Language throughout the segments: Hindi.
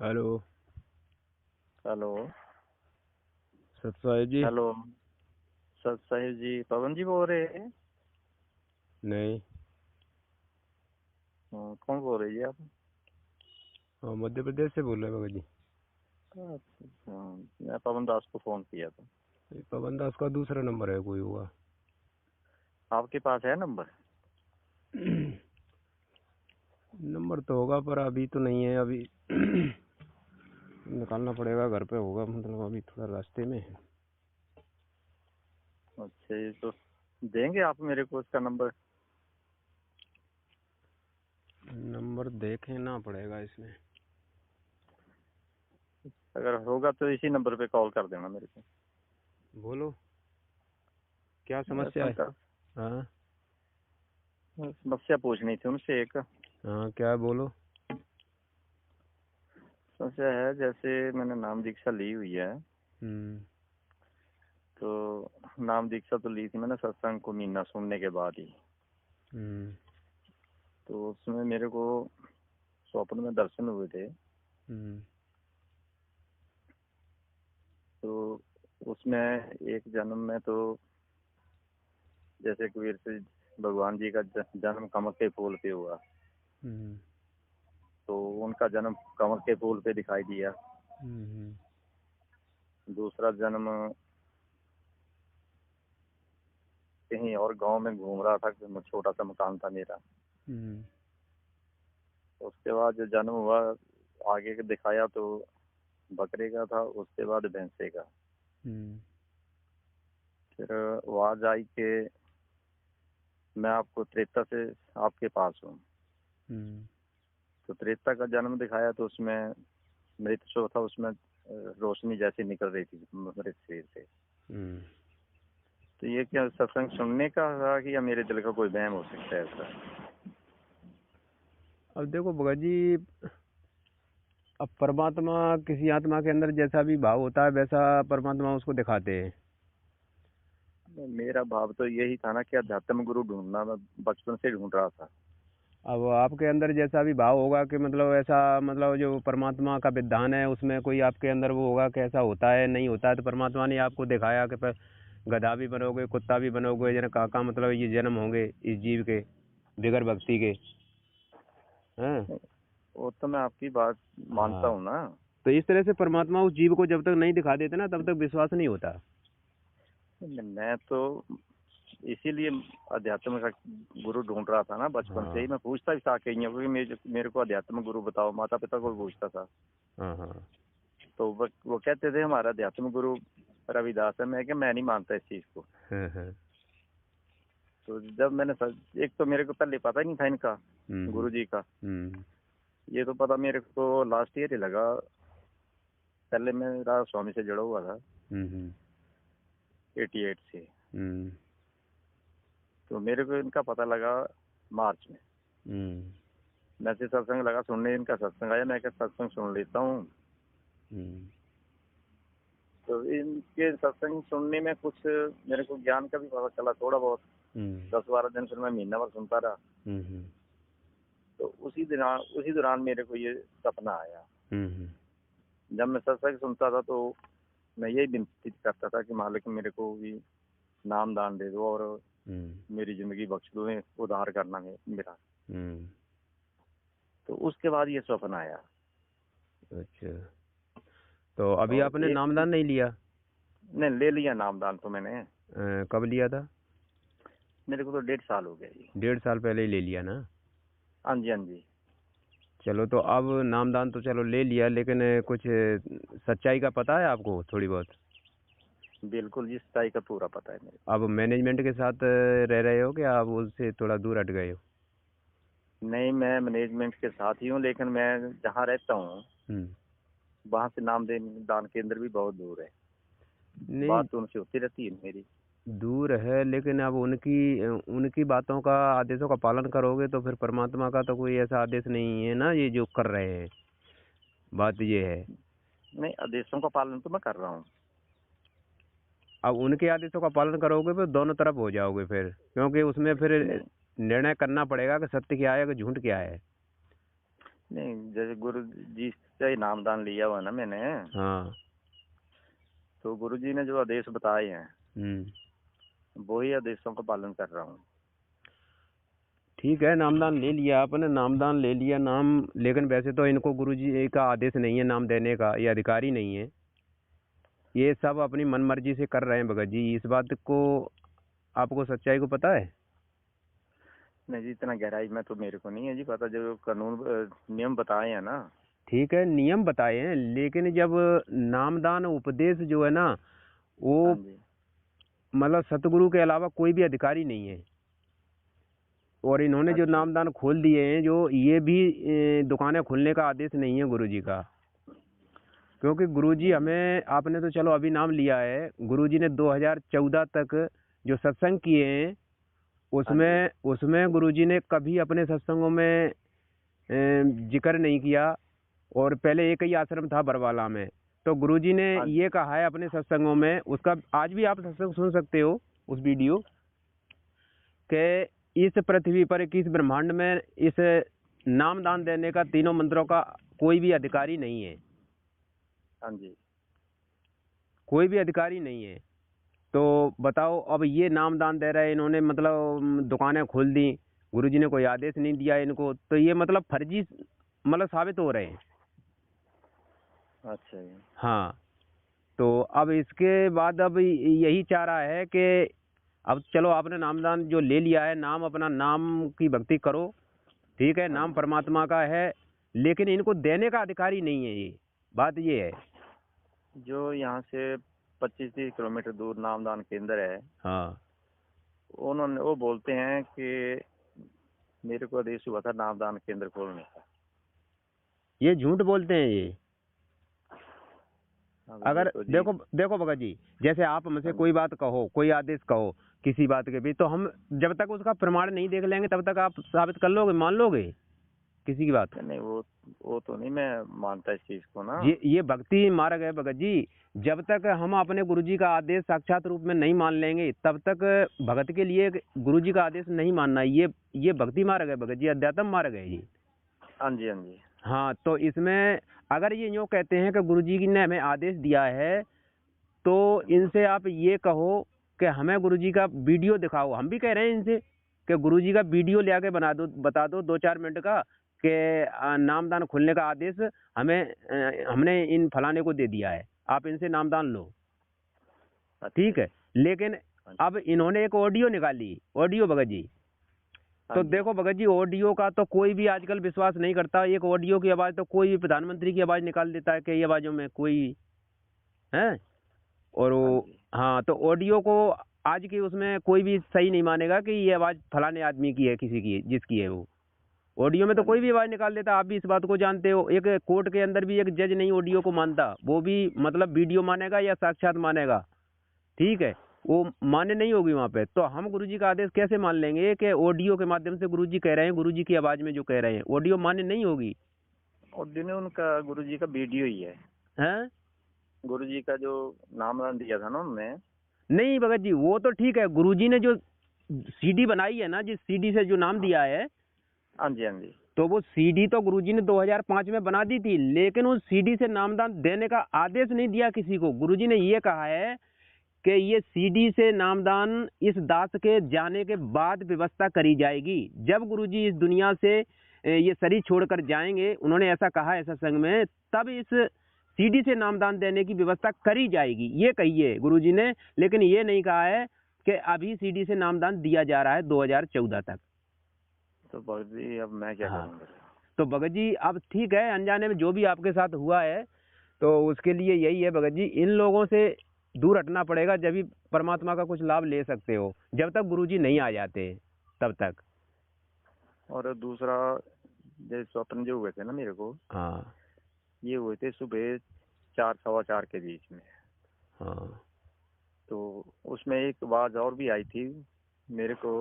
हेलो। हेलो। सत जी। हेलो। सर साहिब जी, पवन जी बोल रहे हैं? नहीं। कौन बोल रहे जी आप? हाँ, मध्य प्रदेश से बोल रहे हैं भगत जी। अच्छा अच्छा, मैं पवन दास को फोन किया था। ये पवन दास का दूसरा नंबर है कोई होगा। आपके पास है नंबर? नंबर तो होगा पर अभी तो नहीं है। अभी निकालना पड़ेगा, घर पे होगा, मतलब अभी थोड़ा रास्ते में है। अच्छा, ये तो देंगे आप मेरे को उसका नंबर? नंबर देखना पड़ेगा इसमें। अगर होगा तो इसी नंबर पे कॉल कर देना मेरे को। बोलो, क्या मैं समस्या है? शंकर, हाँ। समस्या पूछनी थी उनसे एक। हाँ, क्या है बोलो। समस्या है, जैसे मैंने नाम दीक्षा ली हुई है, हम्म। तो नाम दीक्षा तो ली थी मैंने सत्संग को महीना सुनने के बाद ही। हम्म। तो उसमें मेरे को स्वप्न में दर्शन हुए थे। हम्म। तो उसमें एक जन्म में तो जैसे कबीर से भगवान जी का जन्म कमल के फूल पे हुआ, हम्म। तो उनका जन्म कमल के फूल पे दिखाई दिया। हम्म। दूसरा जन्म कहीं और गांव में घूम रहा था, छोटा सा मकान था मेरा। हम्म। उसके बाद जो जन्म हुआ, आगे के दिखाया तो बकरे का था, उसके बाद भैंसे का। हम्म। फिर आवाज आई कि मैं आपको त्रेता से आपके पास हूँ। हम्म। तो त्रेता का जन्म दिखाया तो उसमें मृत शव था, उसमें रोशनी जैसी निकल रही थी मृत शरीर से। हम्म। तो ये क्या सत्संग सुनने का था कि या मेरे दिल का कोई वहम हो सकता है ऐसा? अब देखो भगत जी, अब परमात्मा किसी आत्मा के अंदर जैसा भी भाव होता है वैसा परमात्मा उसको दिखाते हैं। मेरा भाव तो यही था ना कि अध्यात्म गुरु ढूंढना, मैं बचपन से ढूंढ रहा था। अब आपके अंदर जैसा भी भाव होगा कि मतलब ऐसा, मतलब जो परमात्मा का विधान है उसमें कोई आपके अंदर वो होगा कि ऐसा होता है नहीं होता है, तो परमात्मा ने आपको दिखाया कि गधा भी बनोगे, कुत्ता भी बनोगे, जन का मतलब ये जन्म होंगे इस जीव के बिगर भक्ति के। हैं? वो तो मैं आपकी बात मानता हाँ। हूँ ना। तो इस तरह से परमात्मा उस जीव को जब तक नहीं दिखा देते ना तब तक विश्वास नहीं होता। मैं तो इसीलिए अध्यात्म का गुरु ढूंढ रहा था ना, बचपन से ही हाँ। मैं पूछता भी था कहीं, क्योंकि मेरे को अध्यात्म गुरु बताओ, माता पिता को भी पूछता था। हाँ। हाँ। तो वो कहते थे हमारा अध्यात्म गुरु रविदास है। मैं क्या, मैं नहीं मानता इस चीज को। हाँ। हाँ। तो जब मैंने एक तो मेरे को पहले पता ही नहीं था इनका, हम्म। गुरु जी का। हम्म। ये तो पता मेरे को लास्ट ईयर ही लगा। पहले मेरा स्वामी से जुड़ा हुआ था हम्म। 88 से। हम्म। तो मेरे को इनका पता लगा मार्च में। हम्म। मैं से सत्संग लगा सुनने, इनका सत्संग आया, मैं क्या सत्संग सुन लेता हूँ। हम्म। तो इनके सत्संग सुनने में कुछ मेरे को ज्ञान का भी पता चला थोड़ा बहुत। हम्म। 10-12 दिन फिर मैं महीना भर सुनता रहा। हम्म। तो उसी दौरान मेरे को ये सपना आया। हम्म। जब मैं सत्संग सुनता था तो मैं यही विनती करता था कि मालिक मेरे को भी नाम दान दे दो और हम्म। मेरी जिंदगी बख्श दो, उद्धार करना है मेरा। हम्म। तो उसके बाद ये स्वप्न आया। अच्छा, तो अभी और आपने एक नामदान नहीं लिया? ने ले लिया नाम दान तो मैंने। कब लिया था? मेरे को तो 1.5 साल हो गया जी। 1.5 साल पहले ही ले लिया ना? हाँ जी, हाँ जी। चलो, तो अब नामदान तो चलो ले लिया, लेकिन कुछ सच्चाई का पता है आपको थोड़ी बहुत? बिल्कुल जी, सच्चाई का पूरा पता है मेरे अब मैनेजमेंट के साथ रह रहे हो कि आप उससे थोड़ा दूर हट गए हो? को। नहीं, मैं मैनेजमेंट के साथ ही हूँ, लेकिन मैं जहाँ रहता हूँ हम्म। वहाँ से नाम दान केंद्र भी बहुत दूर है। नहीं, बात तो उनसे होती रहती है मेरी। दूर है लेकिन अब उनकी उनकी बातों का, आदेशों का पालन करोगे तो फिर परमात्मा का तो कोई ऐसा आदेश नहीं है ना, ये जो कर रहे हैं। बात ये है। नहीं, आदेशों का पालन तो मैं कर रहा हूँ। अब उनके आदेशों का पालन करोगे फिर दोनों तरफ हो जाओगे फिर, क्योंकि उसमें फिर नहीं निर्णय करना पड़ेगा कि सत्य क्या है कि झूठ क्या है। नहीं, जैसे गुरु जी से ही नामदान लिया हुआ है ना मैंने, हाँ। तो गुरुजी ने जो आदेश बताए हैं वही आदेशों का पालन कर रहा हूँ। ठीक है, नामदान ले लिया आपने, नामदान ले लिया नाम, लेकिन वैसे तो इनको गुरुजी का आदेश नहीं है नाम देने का, ये अधिकारी नहीं है, ये सब अपनी मनमर्जी से कर रहे हैं भगत जी। इस बात को आपको सच्चाई को पता है? नहीं जी, इतना गहराई में तो मेरे को नहीं है जी पता, जो कानून नियम बताए हैं ना। ठीक है, नियम बताए हैं, लेकिन जब नामदान उपदेश जो है ना, वो हाँ जी। मतलब सतगुरु के अलावा कोई भी अधिकारी नहीं है। और इन्होंने जो अच्छा। नामदान खोल दिए हैं, जो ये भी दुकानें खोलने का आदेश नहीं है गुरुजी का, क्योंकि गुरुजी हमें, आपने तो चलो अभी नाम लिया है, गुरुजी ने 2014 तक जो सत्संग किए हैं उसमें गुरुजी ने कभी अपने सत्संगों में जिक्र नहीं किया। और पहले एक ही आश्रम था बरवाला में, तो गुरुजी ने हाँ। ये कहा है अपने सत्संगों में, उसका आज भी आप सत्संग सुन सकते हो उस वीडियो के, इस पृथ्वी पर, किस ब्रह्मांड में इस नामदान देने का, तीनों मंत्रों का कोई भी अधिकारी नहीं है। हाँ जी। कोई भी अधिकारी नहीं है। तो बताओ, अब ये नामदान दे रहे हैं इन्होंने, मतलब दुकानें खोल दी, गुरुजी ने कोई आदेश नहीं दिया इनको, तो ये मतलब फर्जी मतलब साबित हो रहे हैं। अच्छा जी। हाँ, तो अब इसके बाद अब यही चाह रहा है कि अब चलो आपने नामदान जो ले लिया है, नाम अपना नाम की भक्ति करो, ठीक है, नाम परमात्मा का है, लेकिन इनको देने का अधिकारी नहीं है, ये बात ये है। जो यहाँ से 25-30 किलोमीटर दूर नामदान केंद्र है, हाँ, वो बोलते हैं कि मेरे को आदेश हुआ था नामदान केंद्र खोलने का। ये झूठ बोलते हैं ये। अगर तो जी। देखो भगत जी, जैसे आप हमसे कोई बात कहो, कोई आदेश कहो किसी बात के भी, तो हम जब तक उसका प्रमाण नहीं देख लेंगे तब तक आप साबित कर लोगे, मान लोगे किसी की बात? नहीं, वो तो नहीं मैं मानता इस चीज को ना। ये भक्ति मार्ग है भगत जी। जब तक हम अपने गुरुजी का आदेश साक्षात रूप में नहीं मान लेंगे, तब तक भगत के लिए गुरुजी का आदेश नहीं मानना, ये भक्ति मार्ग है भगत जी, अध्यात्म मार्ग है ये। हाँ जी, हाँ जी। हाँ, तो इसमें अगर ये यूँ कहते हैं कि गुरुजी ने हमें आदेश दिया है, तो इनसे आप ये कहो कि हमें गुरुजी का वीडियो दिखाओ। हम भी कह रहे हैं इनसे कि गुरुजी का वीडियो ले आके बना दो, बता दो 2-4 मिनट का, कि नामदान खोलने का आदेश हमने इन फलाने को दे दिया है, आप इनसे नामदान लो, ठीक है। लेकिन अब इन्होंने एक ऑडियो निकाली, ऑडियो भगत जी, तो देखो भगत जी, ऑडियो का तो कोई भी आजकल विश्वास नहीं करता। एक ऑडियो की आवाज तो कोई भी प्रधानमंत्री की आवाज निकाल देता है, कई आवाजों में कोई है। और वो, हाँ, तो ऑडियो को आज की उसमें कोई भी सही नहीं मानेगा कि ये आवाज फलाने आदमी की है, किसी की है, जिसकी है वो। ऑडियो में तो कोई भी आवाज निकाल देता, आप भी इस बात को जानते हो। एक कोर्ट के अंदर भी एक जज नहीं ऑडियो को मानता, वो भी मतलब वीडियो मानेगा या साक्षात मानेगा, ठीक है, वो मान्य नहीं होगी वहाँ पे। तो हम गुरुजी का आदेश कैसे मान लेंगे कि ऑडियो के माध्यम से गुरुजी कह रहे हैं, गुरुजी की आवाज में जो कह रहे हैं, ऑडियो मान्य नहीं होगी। ऑडियो ने उनका गुरुजी का वीडियो ही है। हैं? गुरुजी का जो नामदान दिया था ना उन्होंने। नहीं भगत जी, वो तो ठीक है, गुरुजी ने जो सीडी बनाई है ना, जिस सीडी से जो नाम दिया है, हाँ जी, हाँ जी। तो वो सीडी तो गुरुजी ने 2005 में बना दी थी, लेकिन उस सीडी से नामदान देने का आदेश नहीं दिया किसी को। गुरुजी ने ये कहा है कि ये सीडी से नामदान इस दास के जाने के बाद व्यवस्था करी जाएगी। जब गुरुजी इस दुनिया से ये शरीर छोड़कर जाएंगे, उन्होंने ऐसा कहा है सत्संग में, तब इस सीडी से नामदान देने की व्यवस्था करी जाएगी, ये कहिए गुरुजी ने। लेकिन ये नहीं कहा है कि अभी सीडी से नामदान दिया जा रहा है 2014 तक। तो भगत जी अब मैं क्या करूँगा? तो भगत जी अब ठीक है, अनजाने में जो भी आपके साथ हुआ है, तो उसके लिए यही है भगत जी, इन लोगों से दूर हटना पड़ेगा, जब भी परमात्मा का कुछ लाभ ले सकते हो। जब तक गुरुजी नहीं आ जाते तब तक। और दूसरा, जो स्वप्न जो हुए थे ना मेरे को, हाँ, ये हुए थे सुबह 4-4:15 के बीच में। हाँ, तो उसमें एक आवाज और भी आई थी, मेरे को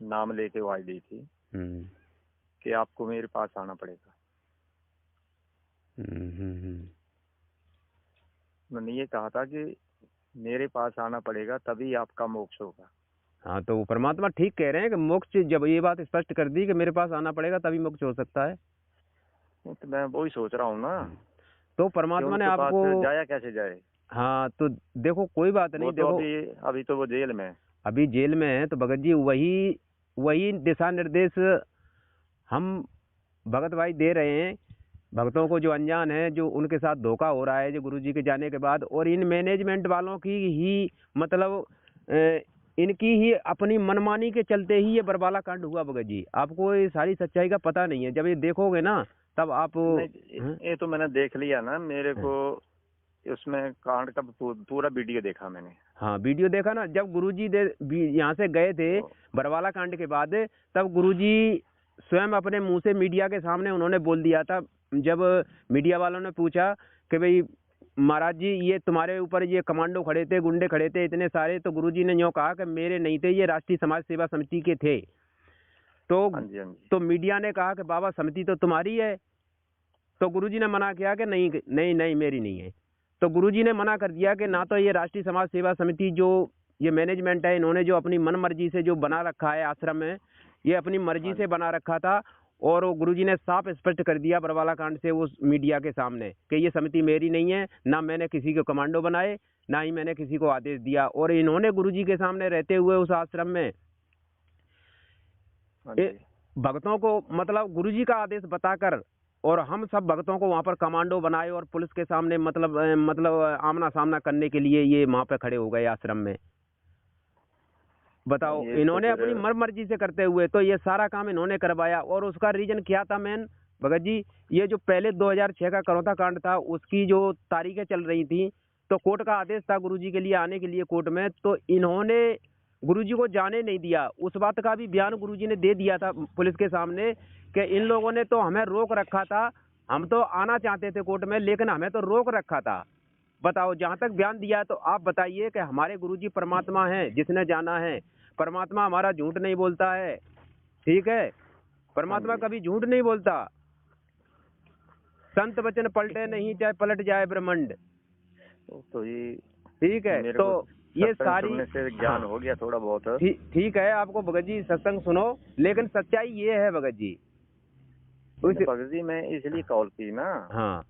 नाम लेके आवाज दी थी कि आपको मेरे पास आना पड़ेगा। उन्होंने ये कहा था कि मेरे पास आना पड़ेगा, तभी आपका मोक्ष होगा। हाँ, तो वो परमात्मा ठीक कह रहे हैं कि मोक्ष, जब ये बात स्पष्ट कर दी कि मेरे पास आना पड़ेगा तभी मोक्ष हो सकता है। तो मैं वही सोच रहा हूँ ना। तो परमात्मा ने उनके आपको पास जाया कैसे जाए? हाँ तो देखो कोई बात नहीं, वो तो देखो अभी तो वो जेल में है। अभी जेल में है, तो भगत जी वही वही दिशा निर्देश हम भगत भाई दे रहे हैं भक्तों को, जो अनजान है, जो उनके साथ धोखा हो रहा है जो गुरुजी के जाने के बाद, और इन मैनेजमेंट वालों की ही मतलब इनकी ही अपनी मनमानी के चलते ही ये बरबाला कांड हुआ भगत जी। आपको ये सारी सच्चाई का पता नहीं है, जब ये देखोगे ना तब आप नहीं, ये तो मैंने देख लिया ना, मेरे को उसमें कांड का पूरा वीडियो देखा मैंने। हाँ वीडियो देखा ना, जब गुरुजी यहाँ से गए थे बरवाला कांड के बाद, तब गुरुजी स्वयं अपने मुंह से मीडिया के सामने उन्होंने बोल दिया था। जब मीडिया वालों ने पूछा कि भाई महाराज जी ये तुम्हारे ऊपर ये कमांडो खड़े थे, गुंडे खड़े थे इतने सारे, तो गुरुजी ने यूँ कहा कि मेरे नहीं थे, ये राष्ट्रीय समाज सेवा समिति के थे। तो मीडिया ने कहा कि बाबा समिति तो तुम्हारी है। तो गुरुजी ने मना किया कि नहीं नहीं नहीं मेरी नहीं है। तो गुरुजी ने मना कर दिया कि ना तो ये राष्ट्रीय समाज सेवा समिति जो ये मैनेजमेंट है, इन्होंने जो अपनी मन मर्जी से जो बना रखा है आश्रम में, ये अपनी मर्जी से बना रखा था। और गुरुजी ने साफ स्पष्ट कर दिया बरवाला कांड से उस मीडिया के सामने कि ये समिति मेरी नहीं है, ना मैंने किसी को कमांडो बनाए, ना ही मैंने किसी को आदेश दिया। और इन्होंने गुरुजी के सामने रहते हुए उस आश्रम में भक्तों को मतलब गुरुजी का आदेश बताकर, और हम सब भक्तों को वहां पर कमांडो बनाए और पुलिस के सामने मतलब आमना सामना करने के लिए ये वहां पे खड़े हो गए आश्रम में। बताओ, इन्होंने अपनी मर्जी से करते हुए तो ये सारा काम इन्होंने करवाया। और उसका रीजन क्या था मेन भगत जी, ये जो पहले 2006 का करौता कांड था उसकी जो तारीखें चल रही थी, तो कोर्ट का आदेश था गुरुजी के लिए आने के लिए कोर्ट में, तो इन्होंने गुरुजी को जाने नहीं दिया। उस बात का भी बयान गुरुजी ने दे दिया था पुलिस के सामने कि इन लोगों ने तो हमें रोक रखा था, हम तो आना चाहते थे कोर्ट में लेकिन हमें तो रोक रखा था। बताओ, जहाँ तक बयान दिया तो आप बताइए कि हमारे गुरुजी परमात्मा हैं जिसने जाना है। परमात्मा हमारा झूठ नहीं बोलता है, ठीक है, परमात्मा कभी झूठ नहीं बोलता। संत वचन पलटे नहीं चाहे पलट जाए ब्रह्मांड। तो ये ठीक है, तो ये सारी से ज्ञान हो गया थोड़ा बहुत। ठीक है, आपको भगत जी सत्संग सुनो, लेकिन सच्चाई ये है भगत जी। भगत जी मैं इसलिए कॉल की ना, हाँ,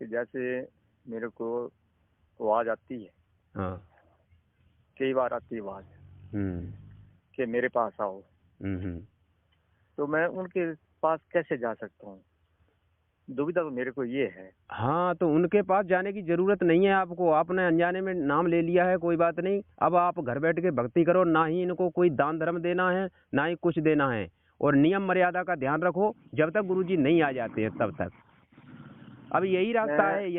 कि जैसे मेरे को आवाज आती है, हाँ, कई बार आती है आवाज कि मेरे पास आओ, तो मैं उनके पास कैसे जा सकता हूँ? दुविधा तो मेरे को ये है। हाँ, तो उनके पास जाने की जरूरत नहीं है आपको, आपने अनजाने में नाम ले लिया है, कोई बात नहीं। अब आप घर बैठ के भक्ति करो, ना ही इनको कोई दान धर्म देना है ना ही कुछ देना है, और नियम मर्यादा का ध्यान रखो जब तक गुरुजी नहीं आ जाते हैं तब तक। अब यही रास्ता है,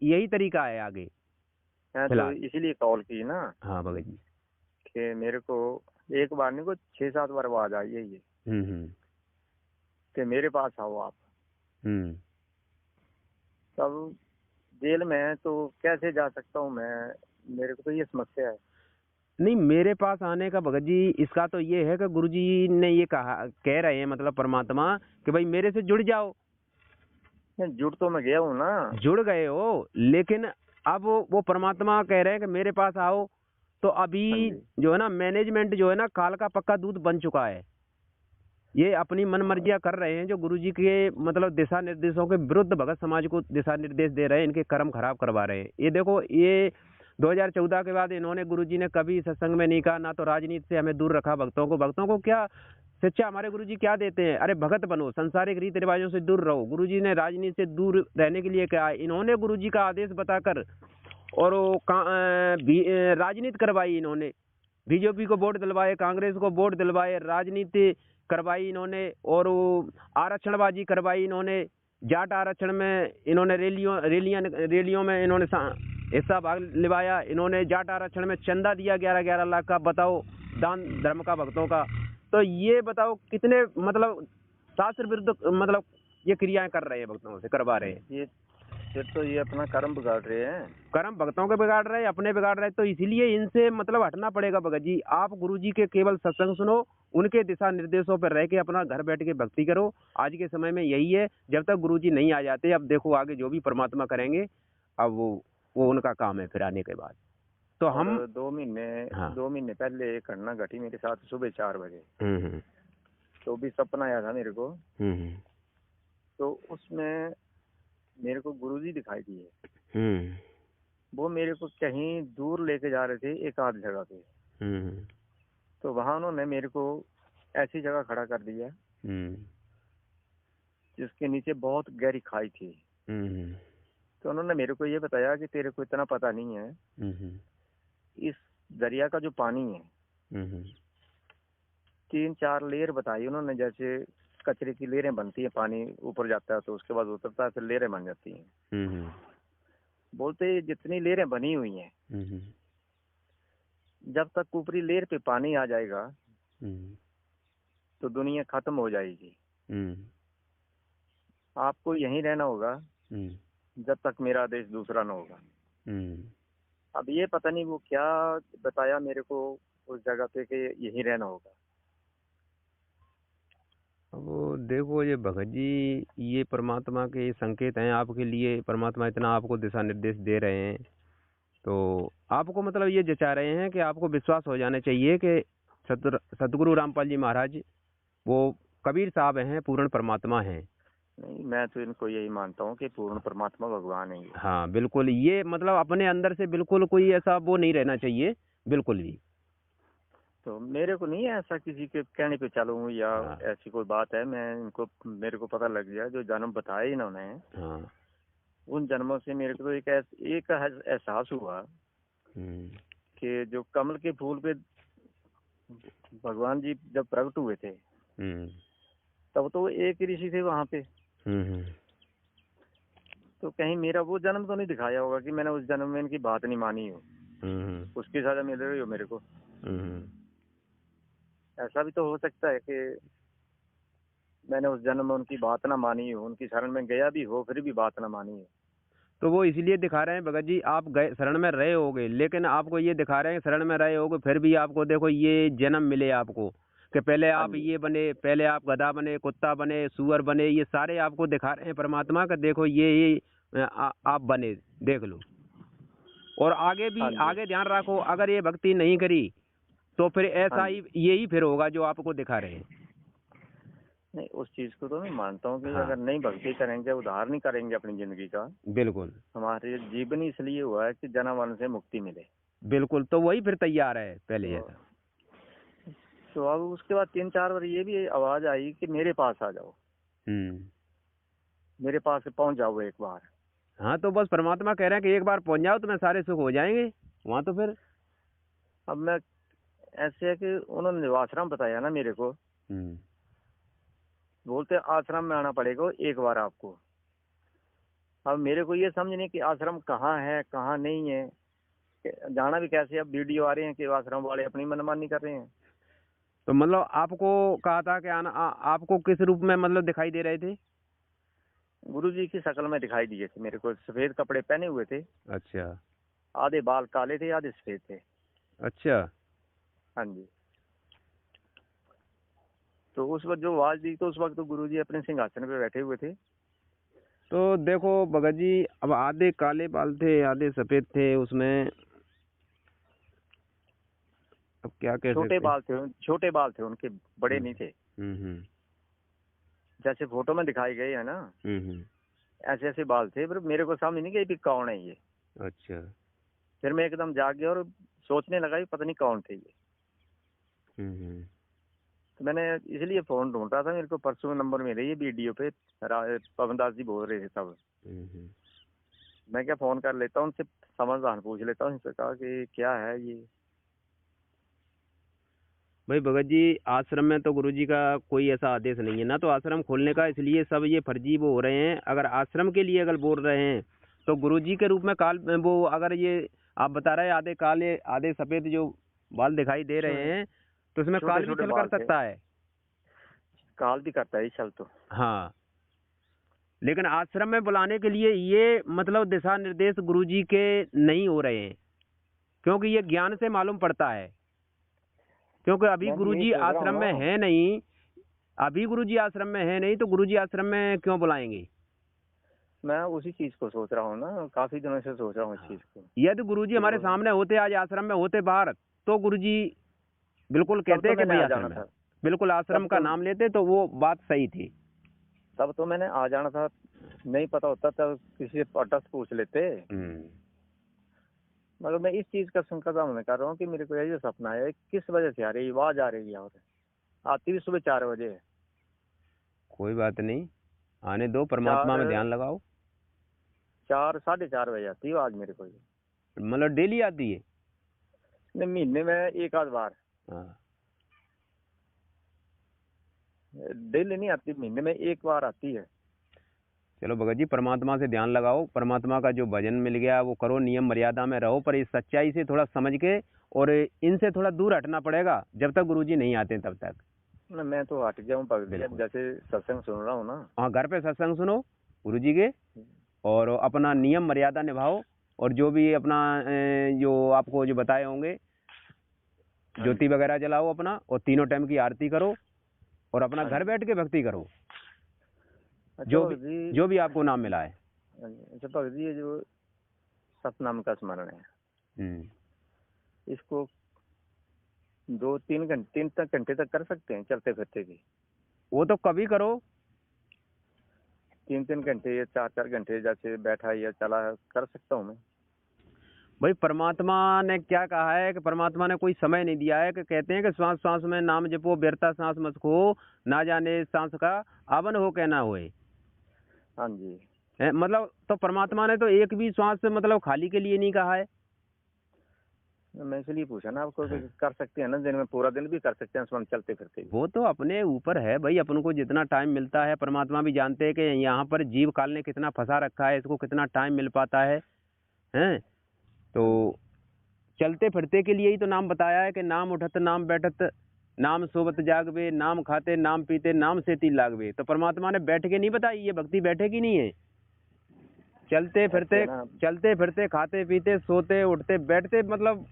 यही तरीका है आगे। तो इसीलिए कॉल की ना। हाँ भगत जी, कि मेरे को एक बार नहीं को 6-7 बार आवाज आई है ये कि मेरे पास आओ आप। तब जेल में है तो कैसे जा सकता हूँ मैं? मेरे को तो ये समस्या है। नहीं, मेरे पास आने का भगत जी इसका तो ये है कि गुरुजी ने ये कह रहे हैं मतलब परमात्मा कि भाई मेरे से जुड़ जाओ। जुड़ तो मैं गया हूँ ना। जुड़ गए हो, लेकिन अब वो परमात्मा कह रहे हैं कि मेरे पास आओ। तो अभी जो है ना मैनेजमेंट जो है ना काल का पक्का दूध बन चुका है। ये अपनी मन मर्जियां कर रहे हैं, जो गुरुजी के मतलब दिशा निर्देशों के विरुद्ध भगत समाज को दिशा निर्देश दे रहे हैं, इनके कर्म खराब करवा रहे हैं। ये देखो, ये 2014 के बाद इन्होंने गुरुजी ने कभी सत्संग में नहीं कहा, ना तो राजनीति से हमें दूर रखा भक्तों को क्या शिक्षा हमारे गुरुजी क्या देते हैं? अरे भगत बनो, संसारिक रीति रिवाजों से दूर रहो। गुरुजी ने राजनीति से दूर रहने के लिए कहा, इन्होंने गुरुजी का आदेश बताकर और राजनीति करवाई इन्होंने। बीजेपी को वोट दिलवाए, कांग्रेस को वोट दिलवाए, राजनीति करवाई इन्होंने, और आरक्षणबाजी करवाई इन्होंने। जाट आरक्षण में इन्होंने रैलियों में इन्होंने हिस्सा भाग लिवाया। इन्होंने जाट आरक्षण में चंदा दिया 11-11 लाख का। बताओ, दान धर्म का भक्तों का। तो ये बताओ कितने मतलब शास्त्र विरुद्ध मतलब ये क्रियाएं कर रहे हैं, भक्तों से करवा रहे हैं। ये फिर तो ये अपना कर्म बिगाड़ रहे हैं। कर्म भक्तों के बिगाड़ रहे हैं, अपने बिगाड़ रहे हैं। तो इसीलिए इनसे मतलब हटना पड़ेगा भगत जी। आप गुरुजी के केवल सत्संग सुनो, उनके दिशा निर्देशों पर रह के अपना घर बैठ के भक्ति करो। आज के समय में यही है, जब तक गुरुजी नहीं आ जाते। अब देखो आगे जो भी परमात्मा करेंगे, अब वो उनका काम है फिर आने के बाद। तो हम 2 महीने पहले एक घटना घटी मेरे साथ सुबह 4 बजे। तो भी सपना आया था मेरे को। तो उसमें मेरे को गुरुजी दिखाई दिए। हम्म वो मेरे को कहीं दूर लेके जा रहे थे एक आध जगह पे। हम्म तो वहां उन्होंने मेरे को ऐसी जगह खड़ा कर दिया हम्म जिसके नीचे बहुत गहरी खाई थी। हम्म तो उन्होंने मेरे को ये बताया कि तेरे को इतना पता नहीं है, हम्म इस दरिया का जो पानी है हम्म 3-4 लेयर बताई उन्होंने। जैसे कचरे की लेयरें बनती है, पानी ऊपर जाता है तो उसके बाद उतरता है, फिर लेयरें बन जाती हैं। हम्म बोलते ये जितनी लेयरें बनी हुई हैं, हम्म जब तक ऊपरी लेयर पे पानी आ जाएगा हम्म तो दुनिया खत्म हो जाएगी। हम्म आपको यहीं रहना होगा हम्म जब तक मेरा आदेश दूसरा न होगा। हम्म अब ये पता नहीं वो क्या बताया मेरे को उस जगह पे कि यहीं रहना होगा। अब देखो ये भगत जी, ये परमात्मा के संकेत हैं आपके लिए। परमात्मा इतना आपको दिशा निर्देश दे रहे हैं, तो आपको मतलब ये जचा रहे हैं कि आपको विश्वास हो जाना चाहिए कि सतगुरु रामपाल जी महाराज वो कबीर साहब हैं, पूर्ण परमात्मा हैं। नहीं, मैं तो इनको यही मानता हूँ कि पूर्ण परमात्मा भगवान है ये। हाँ बिल्कुल, ये मतलब अपने अंदर से बिल्कुल कोई ऐसा वो नहीं रहना चाहिए, बिल्कुल भी। तो मेरे को नहीं है ऐसा किसी के कहने पे चलूँ या हाँ ऐसी कोई बात है। मैं इनको, मेरे को पता लग गया जो जन्म बताए इन्होंने, हाँ उन जन्मों से मेरे को तो एक एहसास हुआ हम्म कि जो कमल के फूल पे भगवान जी जब प्रकट हुए थे हम्म तब तो एक ही ऋषि थे वहां पे। हम्म तो कहीं मेरा वो जन्म तो नहीं दिखाया होगा कि मैंने उस जन्म में इनकी बात नहीं मानी हो, हम्म उसकी सजा मिल रही हो मेरे को। हम्म ऐसा भी तो हो सकता है कि मैंने उस जन्म में उनकी बात ना मानी हो, उनकी शरण में गया भी हो फिर भी बात ना मानी हो। तो वो इसलिए दिखा रहे हैं भगत जी, आप गए शरण में रहे होगे, लेकिन आपको ये दिखा रहे हैं शरण में रहे होगे फिर भी आपको देखो ये जन्म मिले आपको, कि पहले हाँ आप जी। ये बने, पहले आप गधा बने, कुत्ता बने, सुअर बने, ये सारे आपको दिखा रहे हैं परमात्मा का। देखो ये आप बने, देख लो। और आगे हाँ भी जी। आगे ध्यान रखो, अगर ये भक्ति नहीं करी तो फिर हाँ ऐसा जी। ही यही फिर होगा जो आपको दिखा रहे हैं। नहीं, उस चीज को तो मैं मानता हूँ कि हाँ अगर नहीं भक्ति करेंगे, उद्धार नहीं करेंगे अपनी जिंदगी का, बिल्कुल हमारे जीवन ही इसलिए हुआ है कि जन्म मरण से मुक्ति मिले। बिल्कुल, तो वही फिर तैयार है पहले तो जैसा। तो अब उसके बाद 3-4 बार ये भी आवाज आई कि मेरे पास आ जाओ, हम्म मेरे पास पहुंच जाओ एक बार। हाँ, तो बस परमात्मा कह रहे हैं कि एक बार पहुंच जाओ तुम्हें सारे सुख हो जाएंगे वहां। तो फिर अब मैं, ऐसे है कि उन्होंने जो आश्रम बताया ना मेरे को, हम्म बोलते आश्रम में आना पड़ेगा एक बार आपको। अब मेरे को ये समझ नहीं कि आश्रम कहाँ है कहाँ नहीं है, जाना भी कैसे। अब वीडियो आ रहे हैं कि आश्रम वाले अपनी मनमानी कर रहे हैं। तो मतलब आपको कहा था कि आपको किस रूप में मतलब दिखाई दे रहे थे? गुरु जी की शक्ल में दिखाई दिए थे मेरे को, सफेद कपड़े पहने हुए थे, अच्छा आधे बाल काले थे आधे सफेद थे। अच्छा। हाँ जी। तो उस वक्त जो आवाज दी तो उस वक्त तो गुरु जी अपने सिंहासन पे बैठे हुए थे। तो देखो भगत जी, अब आधे काले बाल थे आधे सफेद थे उसमें, अब क्या कह सकते हैं। छोटे बाल थे उनके, बड़े नहीं थे। हम्म जैसे फोटो में दिखाए गए है ना, हम्म। ऐसे ऐसे बाल थे। पर मेरे को समझ नहीं गई कि कौन है ये। अच्छा। फिर मैं एकदम जाग गया और सोचने लगा कि पता नहीं कौन थे ये। हम्म तो मैंने इसलिए फोन ढूंढ रहा था, मेरे को परसों नंबर मिले ये वीडियो पे, पवन दास जी बोल रहे थे तब। हम्म। मैं क्या फोन कर लेता हूँ उनसे, समाधान पूछ लेता हूँ। उनसे कहा कि क्या है ये। भाई भगत जी, आश्रम में तो गुरुजी का कोई ऐसा आदेश नहीं है ना, तो आश्रम खोलने का, इसलिए सब ये फर्जी वो हो रहे हैं। अगर आश्रम के लिए अगर बोल रहे हैं तो गुरुजी के रूप में काल वो, अगर ये आप बता रहे हैं आधे काले आधे सफेद जो बाल दिखाई दे रहे हैं, तो इसमें छोटे काल भी छोटे छल कर बाल थे। सकता है। काल भी करता है चल तो। हाँ, लेकिन आश्रम में बुलाने के लिए ये मतलब दिशा निर्देश गुरुजी के नहीं हो रहे हैं, क्योंकि ये ज्ञान से मालूम पड़ता है। क्योंकि अभी मैं भी यही गुरुजी सोच रहा हूँ आश्रम में ना। है नहीं, अभी गुरुजी आश्रम में है नहीं, तो गुरुजी आश्रम में क्यों बुलाएंगे? मैं उसी चीज को सोच रहा हूँ ना, काफी दिनों से सोच रहा हूँ इस चीज को। यदि गुरुजी हमारे तो सामने होते, आज आश्रम में होते बाहर, तो गुरुजी बिल्कुल तब कहते तो हैं कि मैंने भाई आ जाना आश्रम है, था। बिल्कुल आश्रम तब का तो नाम लेते, तो वो बात सही थी। तब तो मैंने आ जाना था। नहीं पता होता तब किसी से पटा से पूछ लेते। मगर मैं इस चीज का संकल्प मैं कर रहा हूँ कि मेरे को ये सपना है, किस वजह से आ रही है, आवाज आ रही है और आती भी सुबह 4 बजे है। कोई बात नहीं, आने दो, परमात्मा में ध्यान लगाओ। 4 साढ़े 4 बजे आती है आवाज मेरे को। मतलब डेली आती है? नहीं, महीने में एक आध बार। हाँ, डेली नहीं आती, महीने में एक बार आती है। चलो भगत जी, परमात्मा से ध्यान लगाओ, परमात्मा का जो भजन मिल गया वो करो, नियम मर्यादा में रहो, पर इस सच्चाई से थोड़ा समझ के और इनसे थोड़ा दूर हटना पड़ेगा जब तक गुरुजी नहीं आते तब तक। ना मैं तो हट जाऊँ भगत जी, अब जैसे सत्संग सुन रहा हूँ ना। हाँ, घर पे सत्संग सुनो गुरुजी के, और अपना नियम मर्यादा निभाओ, और जो भी अपना जो आपको जो बताए होंगे, ज्योति वगैरह जलाओ अपना, और 3 टाइम की आरती करो, और अपना घर बैठ के भक्ति करो, जो भी आपको नाम मिला है। अच्छा भगत जी, ये जो सतनाम का स्मरण है, इसको 2-3 घंटे तक कर सकते हैं चलते फिरते भी? वो तो कभी करो, 3-3 घंटे या 4-4 घंटे जैसे बैठा या चला कर सकता हूँ मैं। भाई परमात्मा ने क्या कहा है कि परमात्मा ने कोई समय नहीं दिया है, कि कहते हैं कि श्वास श्वास में नाम जपो, व्यर्था सांस मत खो, ना जाने सांस का आवन हो कहना होए। हाँ जी। मतलब तो परमात्मा ने तो एक भी श्वास मतलब खाली के लिए नहीं कहा है। मैं इसलिए पूछा ना आपको, कर सकते हैं ना, दिन में पूरा दिन भी कर सकते हैं चलते फिरते। वो तो अपने ऊपर है भाई, अपन को जितना टाइम मिलता है, परमात्मा भी जानते हैं कि यहाँ पर जीव काल ने कितना फंसा रखा है, इसको कितना टाइम मिल पाता है, हैं? तो चलते फिरते के लिए ही तो नाम बताया है कि नाम उठत नाम बैठत नाम सोबत जागवे, नाम खाते नाम पीते नाम से ती लागवे। तो परमात्मा ने बैठ के नहीं बताई, ये भक्ति बैठे की नहीं है। चलते फिरते खाते पीते सोते उठते बैठते, मतलब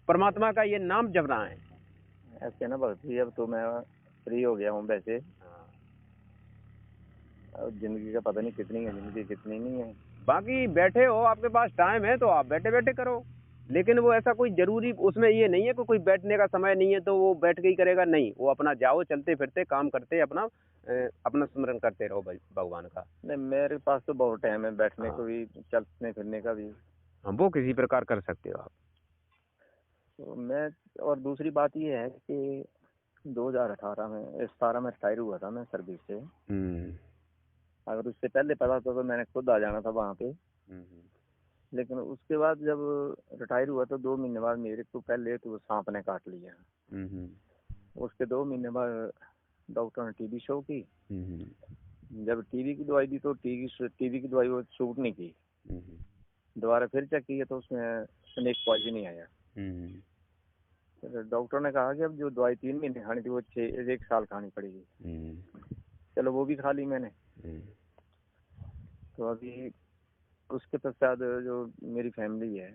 परमात्मा का ये नाम जपना है। ऐसे ना भक्ति, अब तो मैं फ्री हो गया हूँ वैसे। अब जिंदगी का पता नहीं कितनी है, जिंदगी कितनी नहीं है। बाकी बैठे हो, आपके पास टाइम है तो आप बैठे बैठे करो, लेकिन वो ऐसा कोई जरूरी उसमें ये नहीं है कि कोई बैठने का समय नहीं है तो वो बैठ के ही करेगा, नहीं। वो अपना जाओ चलते फिरते काम करते अपना स्मरण करते रहो भगवान का। नहीं, मेरे पास तो बहुत टाइम है बैठने को भी, चलने फिरने का भी। हम वो किसी प्रकार कर सकते हो आप। तो मैं, और दूसरी बात ये है कि 2018 में 17 में रिटायर हुआ था मैं सर्विस से। अगर उससे पहले पता था तो मैंने खुद आ जाना था वहाँ पे। लेकिन उसके बाद जब रिटायर हुआ तो 2 महीने बाद मेरे को पहले तो सांप ने काट लिया। उसके 2 महीने बाद डॉक्टर ने टीबी शो की। जब टीबी की दवाई दी तो टीबी की दवाई वो सूट नहीं की। दोबारा फिर चेक किया तो उसमें स्नेक पॉइजन ही आया। तो डॉक्टर ने कहा कि अब जो दवाई 3 महीने खानी थी वो 1 साल खानी पड़ेगी। चलो वो भी खा ली मैंने। तो अभी उसके पश्चात जो मेरी फैमिली है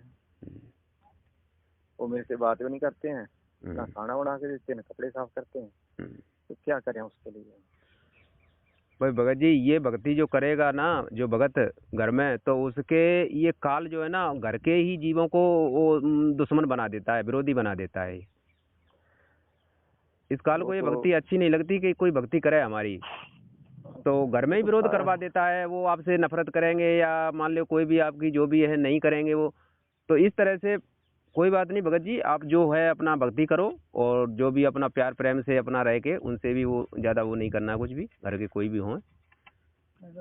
वो मेरे से बात भी नहीं करते हैं, ना खाना बना के देते हैं, ना कपड़े साफ करते हैं। तो क्या करें उसके लिए? भाई भगत जी, ये भक्ति जो करेगा ना जो भगत घर में, तो उसके ये काल जो है ना घर के ही जीवों को वो दुश्मन बना देता है, विरोधी बना देता है। इस काल को ये भक्ति अच्छी नहीं लगती कि कोई भक्ति करे हमारी, तो घर में ही विरोध करवा देता है। वो आपसे नफरत करेंगे, या मान लो कोई भी आपकी जो भी है नहीं करेंगे वो। तो इस तरह से कोई बात नहीं भगत जी, आप जो है अपना भक्ति करो, और जो भी अपना प्यार प्रेम से अपना रह के उनसे भी वो ज्यादा वो नहीं करना कुछ भी, घर के कोई भी हो।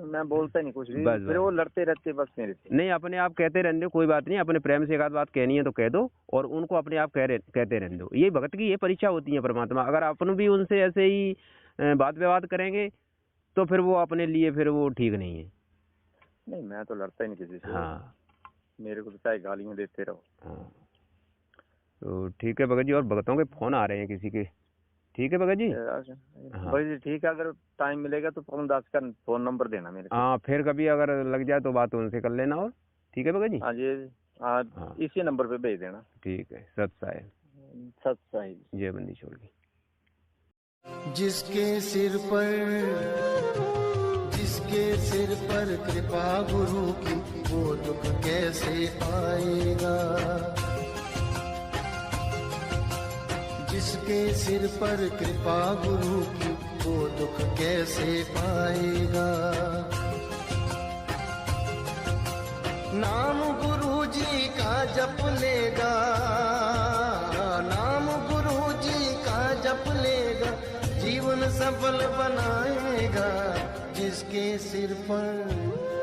मैं बोलता नहीं कुछ भी, फिर वो लड़ते रहते बस मेरे से। नहीं, अपने आप कहते रहने दो, कोई बात नहीं। अपने प्रेम से एक आध बात कहनी है तो कह दो, और उनको अपने आप कहते रहने दो। ये भगत की ये परीक्षा होती है परमात्मा। अगर अपन भी उनसे ऐसे ही बात विवाद करेंगे तो फिर वो अपने लिए फिर वो ठीक नहीं है। नहीं, मैं तो लड़ता ही नहीं किसी से। हाँ, मेरे को तो चाहे गालियां देते रहो। हाँ, तो ठीक है भगत जी। और भगतों के फोन आ रहे हैं किसी के? ठीक है भगत जी। हाँ भगत जी, ठीक है। अगर टाइम मिलेगा तो दास का फोन नंबर देना मेरे को। हाँ, फिर कभी अगर लग जाए तो बात उनसे कर लेना। और ठीक है भगत जी। हाँ जी, इसी नंबर पे भेज देना। ठीक है। सत साहिब, जय बंदी छोड़ की। जिसके सिर पर कृपा गुरु की, वो दुख कैसे आएगा? जिसके सिर पर कृपा गुरु की, वो दुख कैसे पाएगा? नाम गुरु जी का जप लेगा, नाम गुरु जी का जप लेगा, जीवन सफल बनाएगा। जिसके सिर पर